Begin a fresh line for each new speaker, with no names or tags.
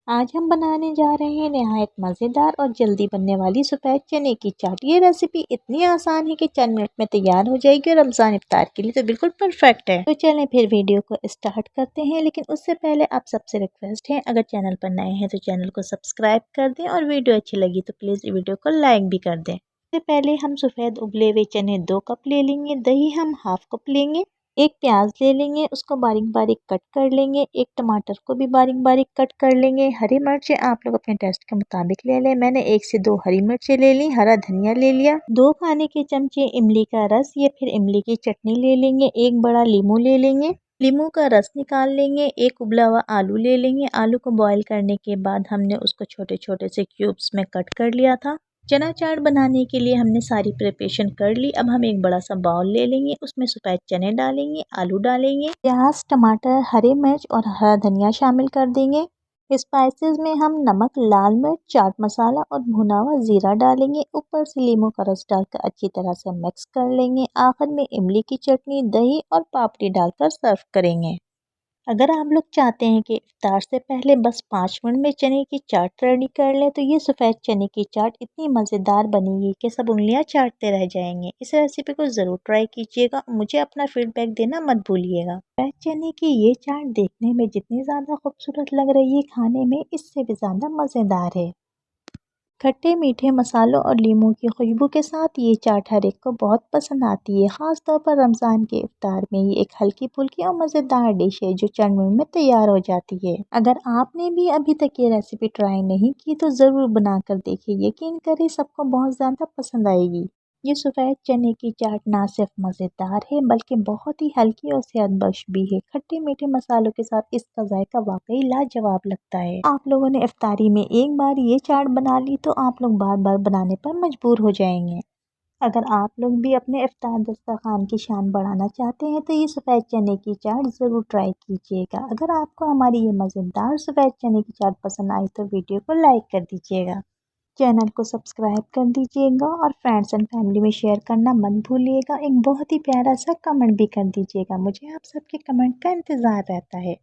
आज हम बनाने जा रहे हैं नहायत मज़ेदार और जल्दी बनने वाली सफ़ेद चने की चाट। ये रेसिपी इतनी आसान है कि चंद मिनट में तैयार हो जाएगी और रमज़ान इफ्तार के लिए तो बिल्कुल परफेक्ट है। तो चलें फिर वीडियो को स्टार्ट करते हैं, लेकिन उससे पहले आप सबसे रिक्वेस्ट है, अगर चैनल पर नए हैं तो चैनल को सब्सक्राइब कर दें और वीडियो अच्छी लगी तो प्लीज़ वीडियो को लाइक भी कर दें। इससे पहले हम सफ़ेद उबले हुए चने 2 कप ले लेंगे, दही हम हाफ कप लेंगे, एक प्याज ले लेंगे, उसको बारीक बारीक कट कर लेंगे, एक टमाटर को भी बारीक बारीक कट कर लेंगे। हरी मिर्चें आप लोग अपने टेस्ट के मुताबिक ले लें, मैंने 1 से 2 हरी मिर्चें ले ली, हरा धनिया ले लिया, 2 खाने के चमचे इमली का रस या फिर इमली की चटनी ले लेंगे, एक बड़ा नींबू ले लेंगे, नींबू का रस निकाल लेंगे, एक उबला हुआ आलू ले लेंगे। आलू को बॉईल करने के बाद हमने उसको छोटे छोटे से क्यूब्स में कट कर लिया था। चना चाट बनाने के लिए हमने सारी प्रिपरेशन कर ली। अब हम एक बड़ा सा बाउल ले लेंगे, उसमें सफ़ेद चने डालेंगे, आलू डालेंगे, प्याज, टमाटर, हरी मिर्च और हरा धनिया शामिल कर देंगे। स्पाइसेस में हम नमक, लाल मिर्च, चाट मसाला और भुना हुआ जीरा डालेंगे। ऊपर से नींबू का रस डालकर अच्छी तरह से मिक्स कर लेंगे। आखिर में इमली की चटनी, दही और पापड़ी डालकर सर्व करेंगे। अगर आप लोग चाहते हैं कि इफ्तार से पहले बस 5 मिनट में चने की चाट रेडी कर लें, तो ये सफ़ेद चने की चाट इतनी मज़ेदार बनेगी कि सब उंगलियां चाटते रह जाएंगे। इस रेसिपी को ज़रूर ट्राई कीजिएगा, मुझे अपना फीडबैक देना मत भूलिएगा। सफ़ेद चने की ये चाट देखने में जितनी ज़्यादा खूबसूरत लग रही है, खाने में इससे भी ज़्यादा मज़ेदार है। खट्टे मीठे मसालों और लीमू की खुशबू के साथ ये चाट हर एक को बहुत पसंद आती है। ख़ास तौर पर रमज़ान के इफ्तार में ये एक हल्की फुल्की और मज़ेदार डिश है जो चंद मिनट में तैयार हो जाती है। अगर आपने भी अभी तक ये रेसिपी ट्राई नहीं की तो ज़रूर बनाकर देखिए, यकीन करें सबको बहुत ज़्यादा पसंद आएगी। ये सफ़ेद चने की चाट ना सिर्फ मज़ेदार है बल्कि बहुत ही हल्की और सेहतबख्श भी है। खट्टे मीठे मसालों के साथ इसका जायका वाकई लाजवाब लगता है। आप लोगों ने इफ्तारी में एक बार ये चाट बना ली तो आप लोग बार बार बनाने पर मजबूर हो जाएंगे। अगर आप लोग भी अपने इफ्तार दस्तरखान की शान बढ़ाना चाहते हैं तो ये सफ़ेद चने की चाट ज़रूर ट्राई कीजिएगा। अगर आपको हमारी ये मज़ेदार सफ़ेद चने की चाट पसंद आई तो वीडियो को लाइक कर दीजिएगा, चैनल को सब्सक्राइब कर दीजिएगा और फ्रेंड्स एंड फैमिली में शेयर करना मत भूलिएगा। एक बहुत ही प्यारा सा कमेंट भी कर दीजिएगा, मुझे आप सबके कमेंट का इंतज़ार रहता है।